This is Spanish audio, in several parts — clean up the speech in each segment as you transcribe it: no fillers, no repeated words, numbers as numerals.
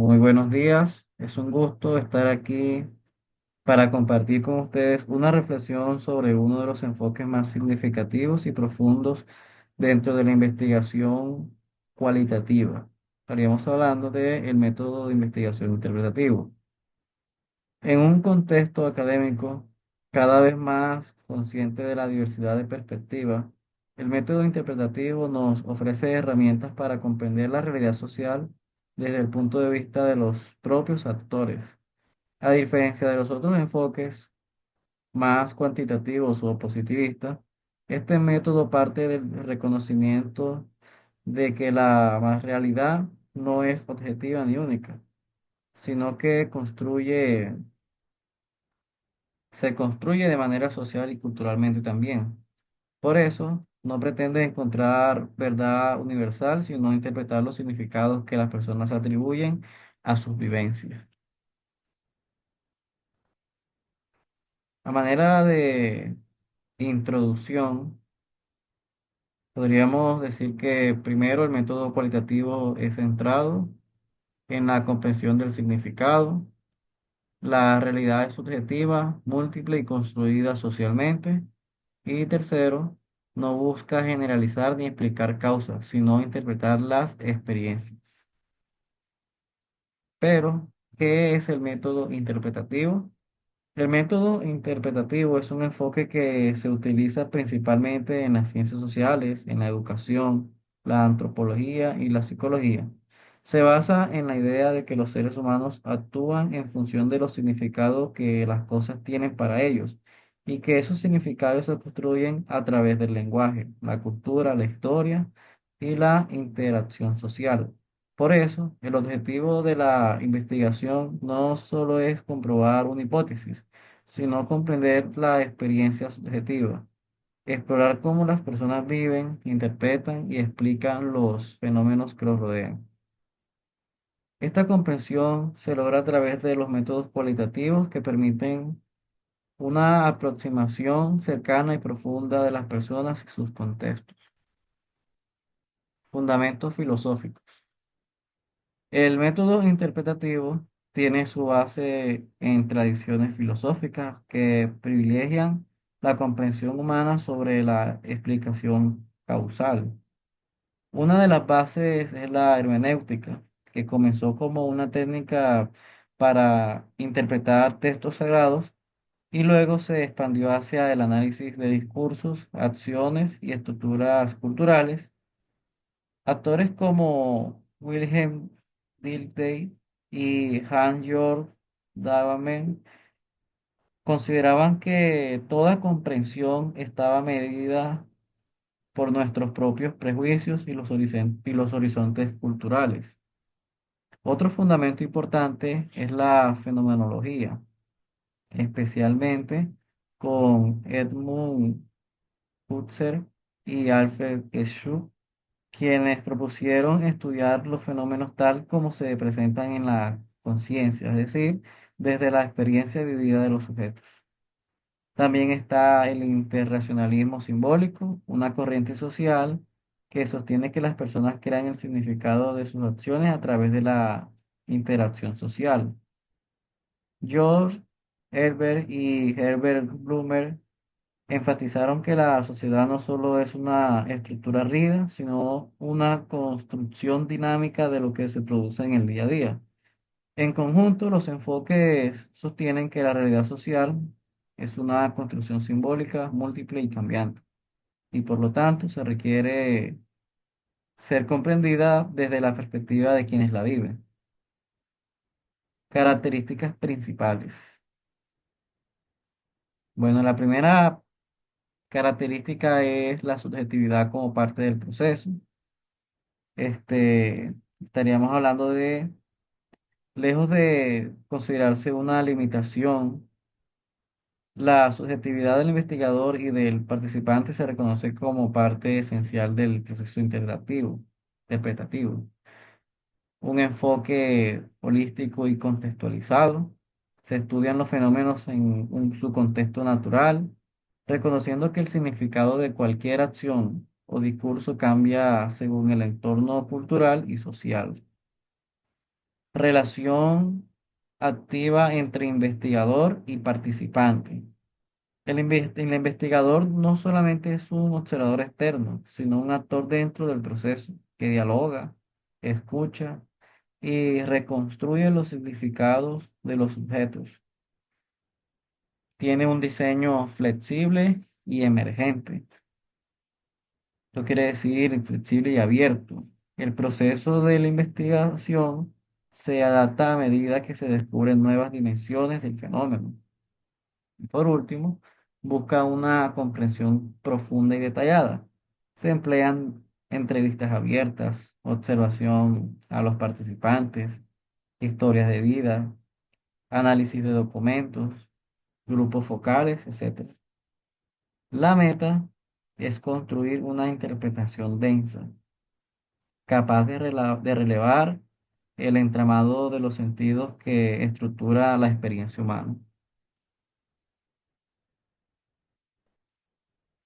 Muy buenos días. Es un gusto estar aquí para compartir con ustedes una reflexión sobre uno de los enfoques más significativos y profundos dentro de la investigación cualitativa. Estaríamos hablando del método de investigación interpretativo. En un contexto académico cada vez más consciente de la diversidad de perspectivas, el método interpretativo nos ofrece herramientas para comprender la realidad social desde el punto de vista de los propios actores. A diferencia de los otros enfoques más cuantitativos o positivistas, este método parte del reconocimiento de que la realidad no es objetiva ni única, sino que se construye de manera social y culturalmente también. Por eso, no pretende encontrar verdad universal, sino interpretar los significados que las personas atribuyen a sus vivencias. A manera de introducción, podríamos decir que primero el método cualitativo es centrado en la comprensión del significado. La realidad es subjetiva, múltiple y construida socialmente. Y tercero, no busca generalizar ni explicar causas, sino interpretar las experiencias. Pero, ¿qué es el método interpretativo? El método interpretativo es un enfoque que se utiliza principalmente en las ciencias sociales, en la educación, la antropología y la psicología. Se basa en la idea de que los seres humanos actúan en función de los significados que las cosas tienen para ellos y que esos significados se construyen a través del lenguaje, la cultura, la historia y la interacción social. Por eso, el objetivo de la investigación no solo es comprobar una hipótesis, sino comprender la experiencia subjetiva, explorar cómo las personas viven, interpretan y explican los fenómenos que los rodean. Esta comprensión se logra a través de los métodos cualitativos que permiten una aproximación cercana y profunda de las personas y sus contextos. Fundamentos filosóficos. El método interpretativo tiene su base en tradiciones filosóficas que privilegian la comprensión humana sobre la explicación causal. Una de las bases es la hermenéutica, que comenzó como una técnica para interpretar textos sagrados y luego se expandió hacia el análisis de discursos, acciones y estructuras culturales. Actores como Wilhelm Dilthey y Hans-Georg Gadamer consideraban que toda comprensión estaba medida por nuestros propios prejuicios y y los horizontes culturales. Otro fundamento importante es la fenomenología, especialmente con Edmund Husserl y Alfred Schuk, quienes propusieron estudiar los fenómenos tal como se presentan en la conciencia, es decir, desde la experiencia vivida de los sujetos. También está el interracionalismo simbólico, una corriente social que sostiene que las personas crean el significado de sus acciones a través de la interacción social. George Herbert y Herbert Blumer enfatizaron que la sociedad no solo es una estructura rígida, sino una construcción dinámica de lo que se produce en el día a día. En conjunto, los enfoques sostienen que la realidad social es una construcción simbólica, múltiple y cambiante, y por lo tanto se requiere ser comprendida desde la perspectiva de quienes la viven. Características principales. Bueno, la primera característica es la subjetividad como parte del proceso. Estaríamos hablando de, lejos de considerarse una limitación, la subjetividad del investigador y del participante se reconoce como parte esencial del proceso interpretativo. Un enfoque holístico y contextualizado. Se estudian los fenómenos en su contexto natural, reconociendo que el significado de cualquier acción o discurso cambia según el entorno cultural y social. Relación activa entre investigador y participante. El investigador no solamente es un observador externo, sino un actor dentro del proceso que dialoga, escucha y reconstruye los significados de los objetos. Tiene un diseño flexible y emergente. Esto quiere decir flexible y abierto. El proceso de la investigación se adapta a medida que se descubren nuevas dimensiones del fenómeno. Y por último, busca una comprensión profunda y detallada. Se emplean entrevistas abiertas, observación a los participantes, historias de vida, análisis de documentos, grupos focales, etc. La meta es construir una interpretación densa, capaz de relevar el entramado de los sentidos que estructura la experiencia humana.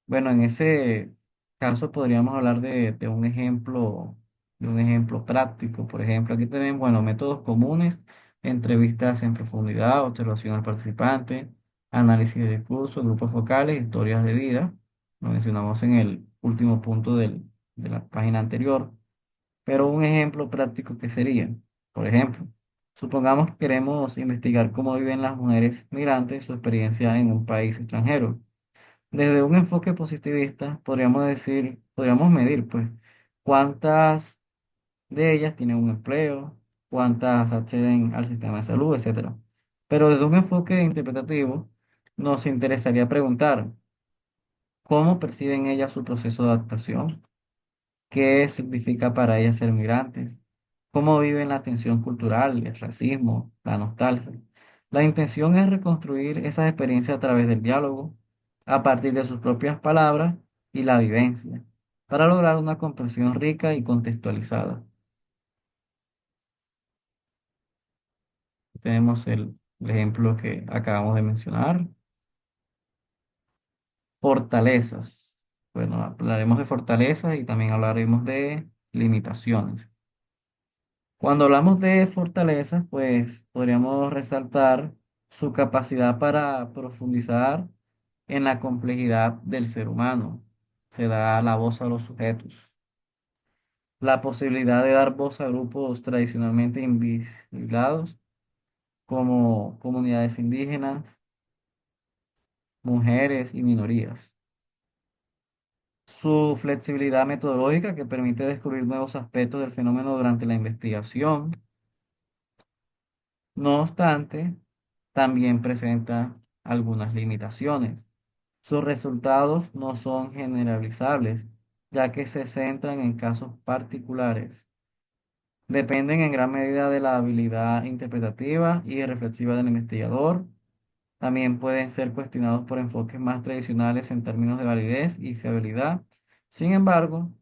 Bueno, en ese caso podríamos hablar de un ejemplo práctico. Por ejemplo, aquí tenemos, bueno, métodos comunes, entrevistas en profundidad, observación al participante, análisis de discurso, grupos focales, historias de vida. Lo mencionamos en el último punto de la página anterior. Pero un ejemplo práctico que sería, por ejemplo, supongamos que queremos investigar cómo viven las mujeres migrantes, su experiencia en un país extranjero. Desde un enfoque positivista, podríamos medir, pues, cuántas de ellas tienen un empleo, cuántas acceden al sistema de salud, etcétera. Pero desde un enfoque interpretativo, nos interesaría preguntar, ¿cómo perciben ellas su proceso de adaptación? ¿Qué significa para ellas ser migrantes? ¿Cómo viven la tensión cultural, el racismo, la nostalgia? La intención es reconstruir esas experiencias a través del diálogo, a partir de sus propias palabras y la vivencia, para lograr una comprensión rica y contextualizada. Tenemos el ejemplo que acabamos de mencionar. Fortalezas. Bueno, hablaremos de fortalezas y también hablaremos de limitaciones. Cuando hablamos de fortalezas, pues podríamos resaltar su capacidad para profundizar en la complejidad del ser humano. Se da la voz a los sujetos. La posibilidad de dar voz a grupos tradicionalmente invisibilizados como comunidades indígenas, mujeres y minorías. Su flexibilidad metodológica que permite descubrir nuevos aspectos del fenómeno durante la investigación. No obstante, también presenta algunas limitaciones. Sus resultados no son generalizables, ya que se centran en casos particulares. Dependen en gran medida de la habilidad interpretativa y reflexiva del investigador. También pueden ser cuestionados por enfoques más tradicionales en términos de validez y fiabilidad. Sin embargo,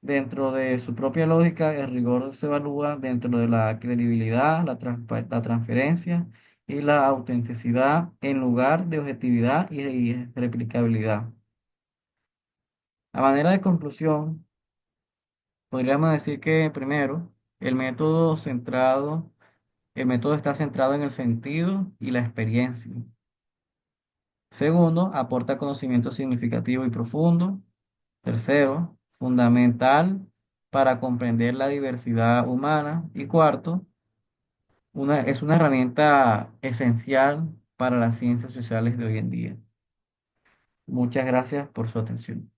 dentro de su propia lógica, el rigor se evalúa dentro de la credibilidad, la transferencia y la autenticidad en lugar de objetividad y replicabilidad. A manera de conclusión, podríamos decir que primero, el método está centrado en el sentido y la experiencia. Segundo, aporta conocimiento significativo y profundo. Tercero, fundamental para comprender la diversidad humana. Y cuarto, es una herramienta esencial para las ciencias sociales de hoy en día. Muchas gracias por su atención.